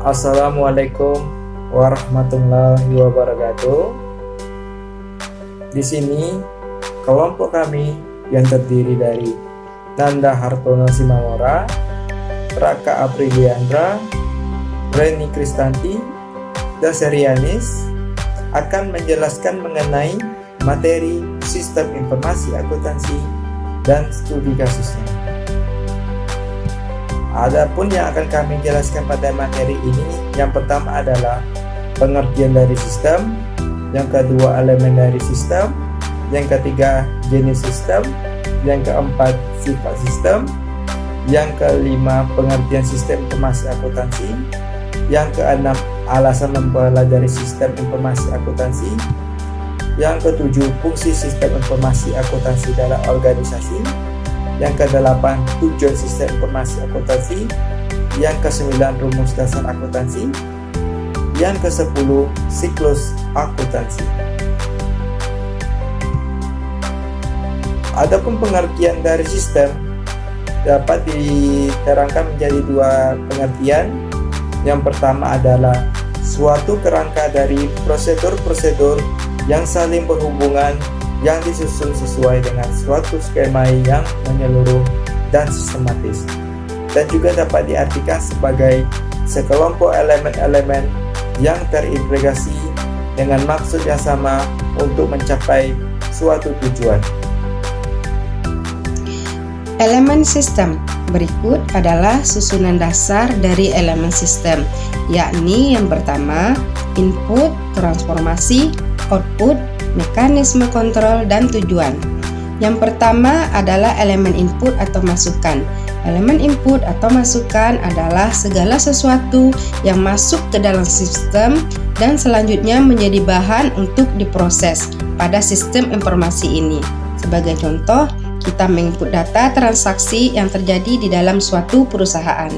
Assalamualaikum warahmatullahi wabarakatuh. Di sini kelompok kami yang terdiri dari Nanda Hartono Simamora, Raka Apriliandra, Reni Kristanti, Dasarianis akan menjelaskan mengenai materi sistem informasi akuntansi dan studi kasusnya. Adapun yang akan kami jelaskan pada materi ini, yang pertama adalah pengertian dari sistem, yang kedua elemen dari sistem, yang ketiga jenis sistem, yang keempat sifat sistem, yang kelima pengertian sistem informasi akuntansi, yang keenam alasan mempelajari sistem informasi akuntansi, yang ketujuh fungsi sistem informasi akuntansi dalam organisasi, yang ke-8 tujuan sistem informasi akuntansi, yang ke-9 rumus dasar akuntansi, yang ke-10 siklus akuntansi. Adapun pengertian dari sistem dapat diterangkan menjadi dua pengertian. Yang pertama adalah suatu kerangka dari prosedur-prosedur yang saling berhubungan yang disusun sesuai dengan suatu skema yang menyeluruh dan sistematis, dan juga dapat diartikan sebagai sekelompok elemen-elemen yang terintegrasi dengan maksud yang sama untuk mencapai suatu tujuan. Elemen sistem berikut adalah susunan dasar dari elemen sistem, yakni yang pertama input, transformasi, output, mekanisme kontrol, dan tujuan. Yang pertama adalah elemen input atau masukan. Elemen input atau masukan adalah segala sesuatu yang masuk ke dalam sistem dan selanjutnya menjadi bahan untuk diproses pada sistem informasi ini. Sebagai contoh, kita menginput data transaksi yang terjadi di dalam suatu perusahaan.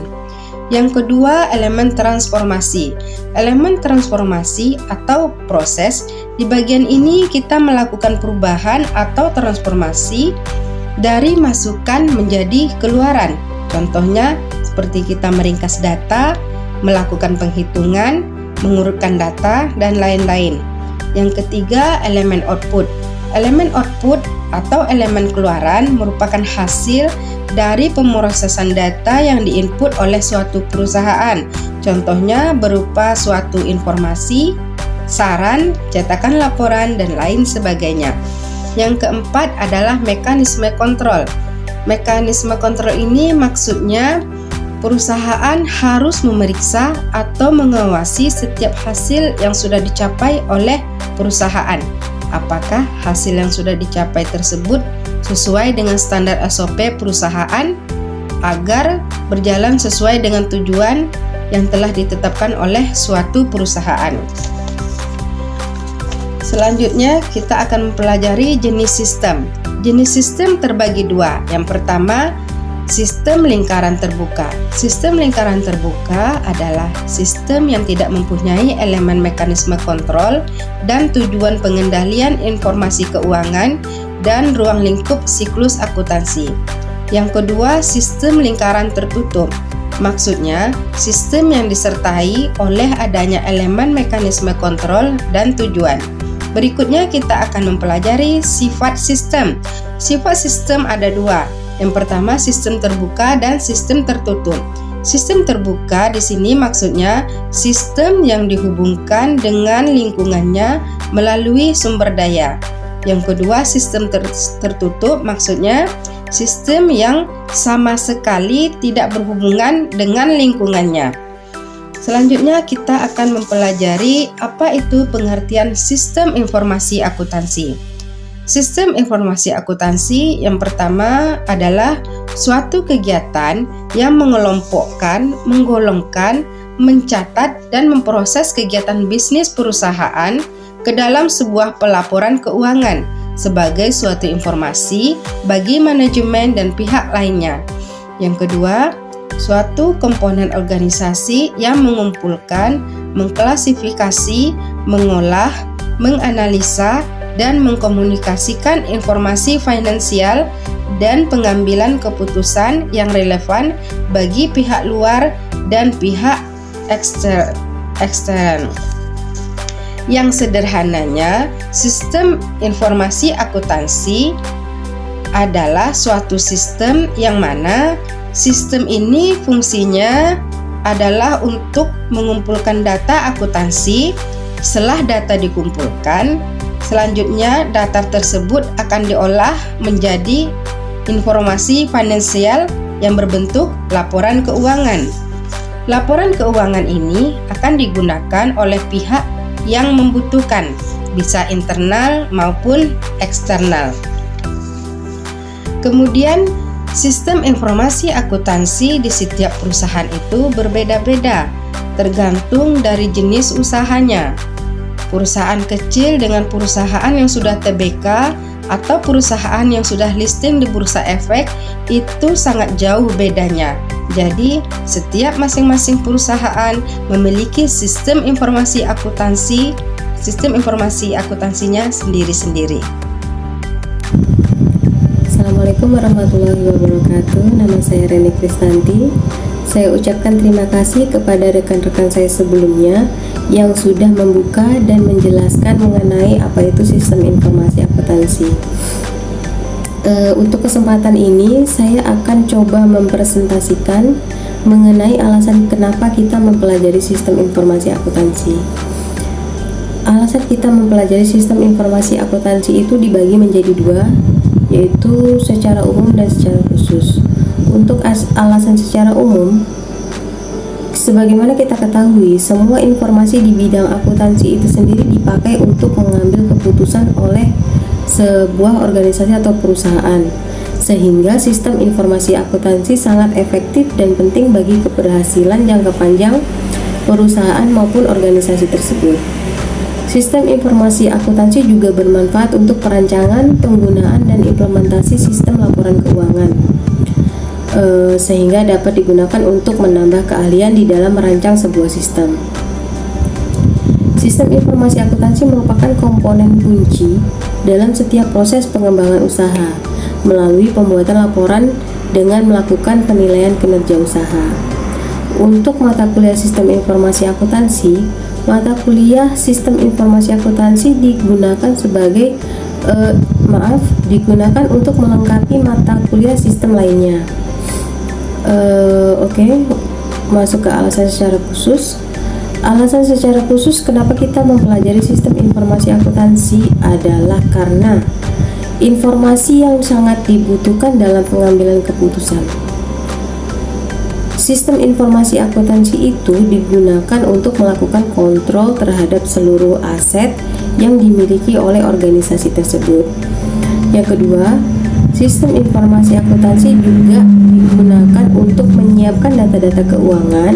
Yang kedua, elemen transformasi. Elemen transformasi atau proses, di bagian ini kita melakukan perubahan atau transformasi dari masukan menjadi keluaran. Contohnya, seperti kita meringkas data, melakukan penghitungan, mengurutkan data, dan lain-lain. Yang ketiga, elemen output. Elemen output atau elemen keluaran merupakan hasil dari pemrosesan data yang diinput oleh suatu perusahaan. Contohnya berupa suatu informasi, saran, cetakan laporan, dan lain sebagainya. Yang keempat adalah mekanisme kontrol. Mekanisme kontrol ini maksudnya perusahaan harus memeriksa atau mengawasi setiap hasil yang sudah dicapai oleh perusahaan. Apakah hasil yang sudah dicapai tersebut sesuai dengan standar SOP perusahaan agar berjalan sesuai dengan tujuan yang telah ditetapkan oleh suatu perusahaan. Selanjutnya kita akan mempelajari jenis sistem. Jenis sistem terbagi dua. Yang pertama, sistem lingkaran terbuka. Sistem lingkaran terbuka adalah sistem yang tidak mempunyai elemen mekanisme kontrol dan tujuan pengendalian informasi keuangan dan ruang lingkup siklus akuntansi. Yang kedua, sistem lingkaran tertutup. Maksudnya, sistem yang disertai oleh adanya elemen mekanisme kontrol dan tujuan. Berikutnya kita akan mempelajari sifat sistem. Sifat sistem ada dua. Yang pertama, sistem terbuka dan sistem tertutup. Sistem terbuka di sini maksudnya sistem yang dihubungkan dengan lingkungannya melalui sumber daya. Yang kedua, sistem tertutup maksudnya sistem yang sama sekali tidak berhubungan dengan lingkungannya. Selanjutnya kita akan mempelajari apa itu pengertian sistem informasi akuntansi. Sistem informasi akuntansi yang pertama adalah suatu kegiatan yang mengelompokkan, menggolongkan, mencatat, dan memproses kegiatan bisnis perusahaan ke dalam sebuah pelaporan keuangan sebagai suatu informasi bagi manajemen dan pihak lainnya. Yang kedua, suatu komponen organisasi yang mengumpulkan, mengklasifikasi, mengolah, menganalisa, dan mengkomunikasikan informasi finansial dan pengambilan keputusan yang relevan bagi pihak luar dan pihak ekstern. Yang sederhananya, sistem informasi akuntansi adalah suatu sistem yang mana sistem ini fungsinya adalah untuk mengumpulkan data akuntansi. Setelah data dikumpulkan, selanjutnya data tersebut akan diolah menjadi informasi finansial yang berbentuk laporan keuangan. Laporan keuangan ini akan digunakan oleh pihak yang membutuhkan, bisa internal maupun eksternal. Kemudian, sistem informasi akuntansi di setiap perusahaan itu berbeda-beda, tergantung dari jenis usahanya. Perusahaan kecil dengan perusahaan yang sudah TBK atau perusahaan yang sudah listing di Bursa Efek itu sangat jauh bedanya. Jadi, setiap masing-masing perusahaan memiliki sistem informasi akuntansinya sendiri-sendiri. Assalamualaikum warahmatullahi wabarakatuh. Nama saya Reni Kristanti. Saya ucapkan terima kasih kepada rekan-rekan saya sebelumnya yang sudah membuka dan menjelaskan mengenai apa itu sistem informasi akuntansi. Untuk kesempatan ini saya akan coba mempresentasikan mengenai alasan kenapa kita mempelajari sistem informasi akuntansi. Alasan kita mempelajari sistem informasi akuntansi itu dibagi menjadi dua, yaitu secara umum dan secara khusus. Untuk alasan secara umum, sebagaimana kita ketahui, semua informasi di bidang akuntansi itu sendiri dipakai untuk mengambil keputusan oleh sebuah organisasi atau perusahaan, sehingga sistem informasi akuntansi sangat efektif dan penting bagi keberhasilan jangka panjang perusahaan maupun organisasi tersebut. Sistem informasi akuntansi juga bermanfaat untuk perancangan, penggunaan, dan implementasi sistem laporan keuangan, sehingga dapat digunakan untuk menambah keahlian di dalam merancang sebuah sistem. Sistem informasi akuntansi merupakan komponen kunci dalam setiap proses pengembangan usaha melalui pembuatan laporan dengan melakukan penilaian kinerja usaha. Untuk mata kuliah sistem informasi akuntansi, mata kuliah sistem informasi akuntansi digunakan digunakan untuk melengkapi mata kuliah sistem lainnya. Masuk ke alasan secara khusus. Alasan secara khusus kenapa kita mempelajari sistem informasi akuntansi adalah karena informasi yang sangat dibutuhkan dalam pengambilan keputusan. Sistem informasi akuntansi itu digunakan untuk melakukan kontrol terhadap seluruh aset yang dimiliki oleh organisasi tersebut. Yang kedua, sistem informasi akuntansi juga digunakan untuk menyiapkan data-data keuangan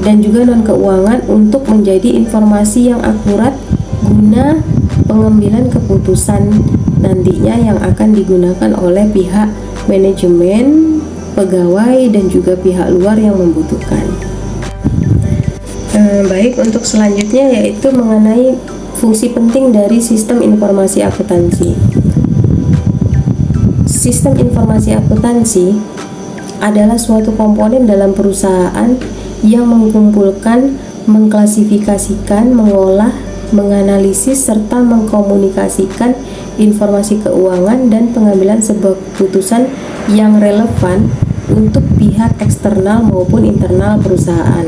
dan juga non-keuangan untuk menjadi informasi yang akurat guna pengambilan keputusan nantinya yang akan digunakan oleh pihak manajemen, pegawai, dan juga pihak luar yang membutuhkan. Baik, untuk selanjutnya yaitu mengenai fungsi penting dari sistem informasi akuntansi. Sistem informasi akuntansi adalah suatu komponen dalam perusahaan yang mengumpulkan, mengklasifikasikan, mengolah, menganalisis, serta mengkomunikasikan informasi keuangan dan pengambilan sebuah keputusan yang relevan untuk pihak eksternal maupun internal perusahaan.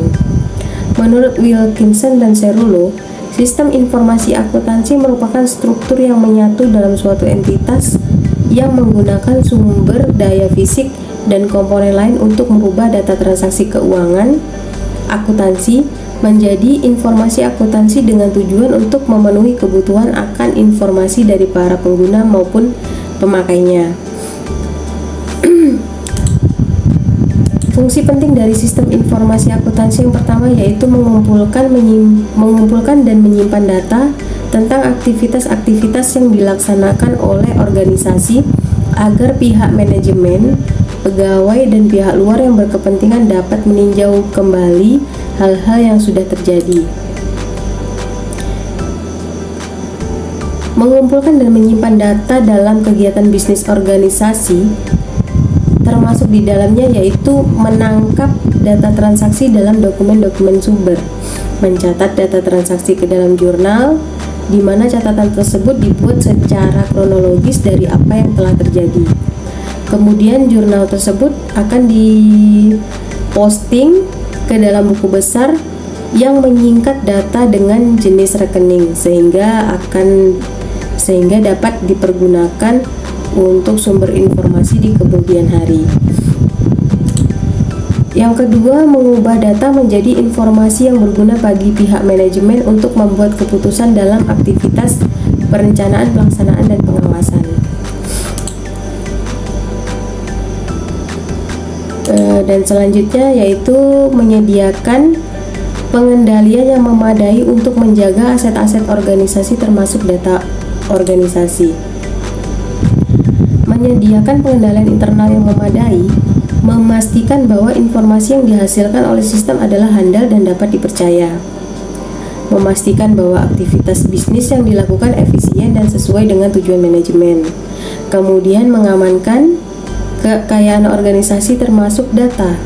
Menurut Wilkinson dan Cerullo, sistem informasi akuntansi merupakan struktur yang menyatu dalam suatu entitas yang menggunakan sumber daya fisik dan komponen lain untuk merubah data transaksi keuangan akuntansi menjadi informasi akuntansi dengan tujuan untuk memenuhi kebutuhan akan informasi dari para pengguna maupun pemakainya. Fungsi penting dari sistem informasi akuntansi yang pertama yaitu mengumpulkan dan menyimpan data tentang aktivitas-aktivitas yang dilaksanakan oleh organisasi agar pihak manajemen, pegawai, dan pihak luar yang berkepentingan dapat meninjau kembali hal-hal yang sudah terjadi. Mengumpulkan dan menyimpan data dalam kegiatan bisnis organisasi termasuk di dalamnya yaitu menangkap data transaksi dalam dokumen-dokumen sumber, mencatat data transaksi ke dalam jurnal, di mana catatan tersebut dibuat secara kronologis dari apa yang telah terjadi. Kemudian jurnal tersebut akan diposting ke dalam buku besar yang menyingkat data dengan jenis rekening sehingga dapat dipergunakan untuk sumber informasi di kemudian hari. Yang kedua, mengubah data menjadi informasi yang berguna bagi pihak manajemen untuk membuat keputusan dalam aktivitas perencanaan, pelaksanaan, dan pengawasan. Dan selanjutnya yaitu menyediakan pengendalian yang memadai untuk menjaga aset-aset organisasi termasuk data organisasi. Menyediakan pengendalian internal yang memadai, memastikan bahwa informasi yang dihasilkan oleh sistem adalah handal dan dapat dipercaya. Memastikan bahwa aktivitas bisnis yang dilakukan efisien dan sesuai dengan tujuan manajemen. Kemudian mengamankan kekayaan organisasi termasuk data.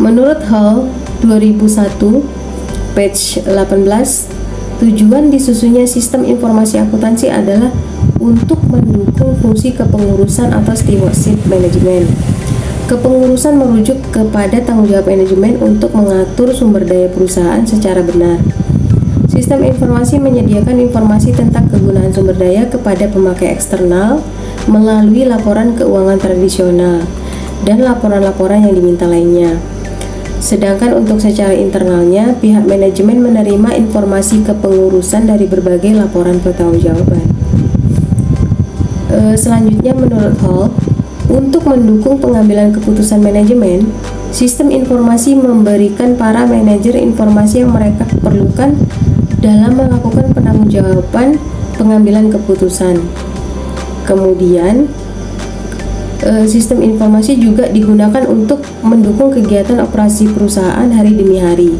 Menurut Hall 2001 page 18, tujuan disusunnya sistem informasi akuntansi adalah untuk mendukung fungsi kepengurusan atau stewardship manajemen. Kepengurusan merujuk kepada tanggung jawab manajemen untuk mengatur sumber daya perusahaan secara benar. Sistem informasi menyediakan informasi tentang kegunaan sumber daya kepada pemakai eksternal melalui laporan keuangan tradisional dan laporan-laporan yang diminta lainnya. Sedangkan untuk secara internalnya, pihak manajemen menerima informasi kepengurusan dari berbagai laporan pertanggungjawaban. Selanjutnya menurut Hall, untuk mendukung pengambilan keputusan manajemen, sistem informasi memberikan para manajer informasi yang mereka perlukan dalam melakukan penanggung-jawaban pengambilan keputusan. Kemudian, sistem informasi juga digunakan untuk mendukung kegiatan operasi perusahaan hari demi hari.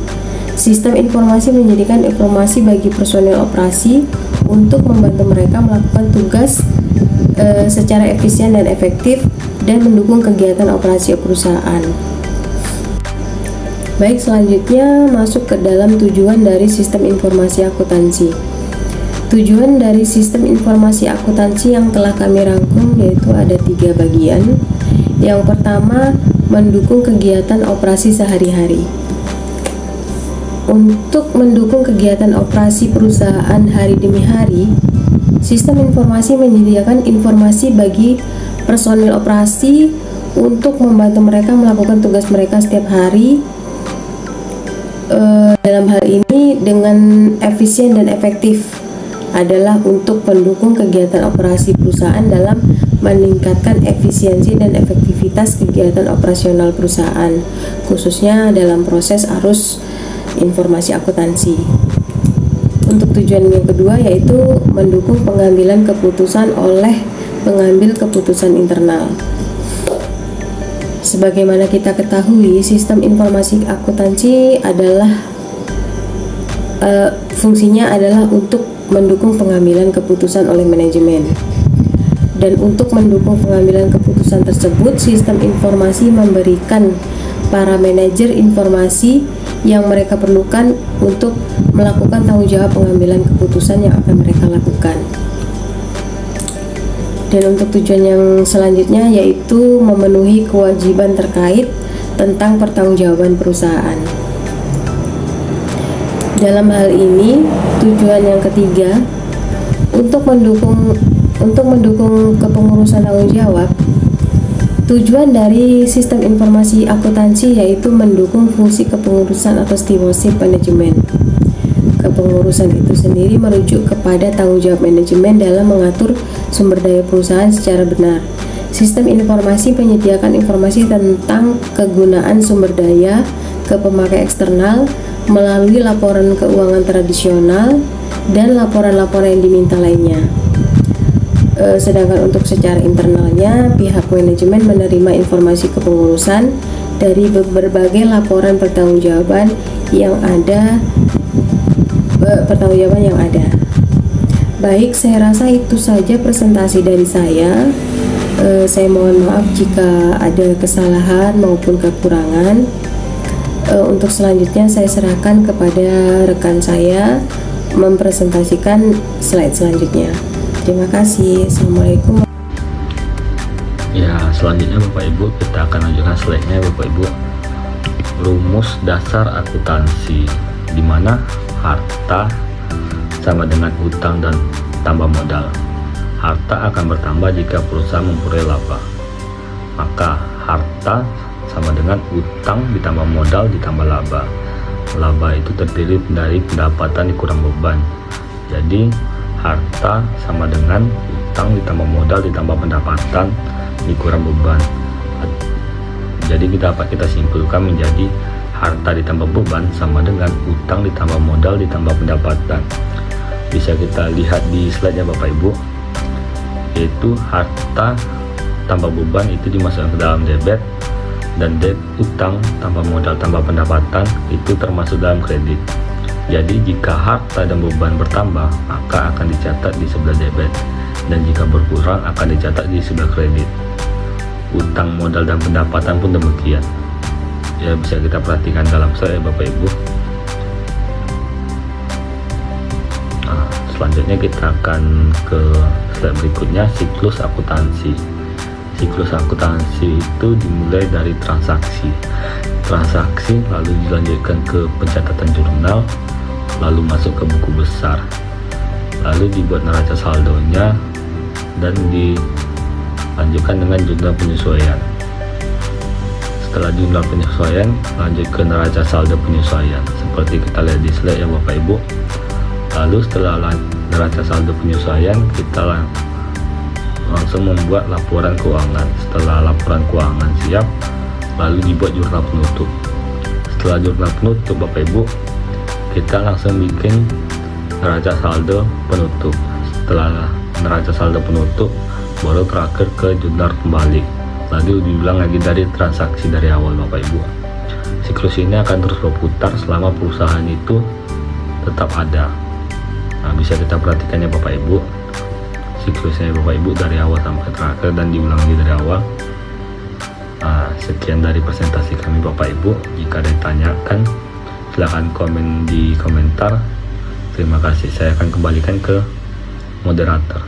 Sistem informasi menjadikan informasi bagi personel operasi untuk membantu mereka melakukan tugas secara efisien dan efektif dan mendukung kegiatan operasi perusahaan. Baik, selanjutnya masuk ke dalam tujuan dari sistem informasi akuntansi. Tujuan dari sistem informasi akuntansi yang telah kami rangkum yaitu ada 3 bagian. Yang pertama, mendukung kegiatan operasi sehari-hari. Untuk mendukung kegiatan operasi perusahaan hari demi hari, sistem informasi menyediakan informasi bagi personil operasi untuk membantu mereka melakukan tugas mereka setiap hari. Dalam hal ini dengan efisien dan efektif adalah untuk mendukung kegiatan operasi perusahaan dalam meningkatkan efisiensi dan efektivitas kegiatan operasional perusahaan, khususnya dalam proses arus informasi akuntansi. Untuk tujuan yang kedua yaitu mendukung pengambilan keputusan oleh pengambil keputusan internal. Sebagaimana kita ketahui, sistem informasi akuntansi adalah fungsinya adalah untuk mendukung pengambilan keputusan oleh manajemen. Dan untuk mendukung pengambilan keputusan tersebut, sistem informasi memberikan para manajer informasi yang mereka perlukan untuk melakukan tanggung jawab pengambilan keputusan yang akan mereka lakukan. Dan untuk tujuan yang selanjutnya yaitu memenuhi kewajiban terkait tentang pertanggungjawaban perusahaan. Dalam hal ini, tujuan yang ketiga untuk mendukung kepengurusan tanggung jawab. Tujuan dari sistem informasi akuntansi yaitu mendukung fungsi kepengurusan atau stewardship manajemen. Kepengurusan itu sendiri merujuk kepada tanggung jawab manajemen dalam mengatur sumber daya perusahaan secara benar. Sistem informasi menyediakan informasi tentang kegunaan sumber daya ke pemakai eksternal melalui laporan keuangan tradisional dan laporan-laporan yang diminta lainnya. Sedangkan untuk secara internalnya, pihak manajemen menerima informasi kepengurusan dari berbagai laporan pertanggungjawaban yang ada. Baik, saya rasa itu saja presentasi dari saya. Saya mohon maaf jika ada kesalahan maupun kekurangan. Untuk selanjutnya saya serahkan kepada rekan saya mempresentasikan slide selanjutnya. Terima kasih. Assalamualaikum. Ya, selanjutnya Bapak Ibu kita akan lanjutkan slide-nya Bapak Ibu. Rumus dasar akuntansi, di mana harta sama dengan utang dan tambah modal. Harta akan bertambah jika perusahaan memperoleh laba. Maka harta sama dengan utang ditambah modal ditambah laba. Laba itu terdiri dari pendapatan dikurang beban. Jadi harta sama dengan utang ditambah modal ditambah pendapatan dikurang beban. Jadi dapat kita simpulkan menjadi harta ditambah beban sama dengan utang ditambah modal ditambah pendapatan. Bisa kita lihat di slide-nya Bapak Ibu, yaitu harta tambah beban itu dimasukkan ke dalam debit, dan utang tambah modal tambah pendapatan itu termasuk dalam kredit. Jadi jika harta dan beban bertambah, maka akan dicatat di sebelah debit, dan jika berkurang akan dicatat di sebelah kredit. Utang, modal, dan pendapatan pun demikian. Ya, bisa kita perhatikan dalam slide Bapak Ibu. Nah, selanjutnya kita akan ke slide berikutnya, siklus akuntansi. Siklus akuntansi itu dimulai dari transaksi, lalu dilanjutkan ke pencatatan jurnal, lalu masuk ke buku besar, lalu dibuat neraca saldonya, dan dilanjutkan dengan jurnal penyesuaian. Setelah jurnal penyesuaian, lanjut ke neraca saldo penyesuaian seperti kita lihat di slide ya Bapak Ibu. Lalu setelah neraca saldo penyesuaian, kita langsung membuat laporan keuangan. Setelah laporan keuangan siap, lalu dibuat jurnal penutup. Setelah jurnal penutup Bapak Ibu, kita langsung bikin neraca saldo penutup. Setelah neraca saldo penutup, baru terakhir ke jurnal pembalik, lalu diulang lagi dari transaksi dari awal Bapak Ibu. Siklus ini akan terus berputar selama perusahaan itu tetap ada. Nah, bisa kita perhatikan ya Bapak Ibu, siklusnya Bapak Ibu dari awal sampai terakhir dan diulang lagi dari awal. Nah, sekian dari presentasi kami Bapak Ibu. Jika ada yang ditanyakan, silahkan komen di komentar. Terima kasih. Saya akan kembalikan ke moderator.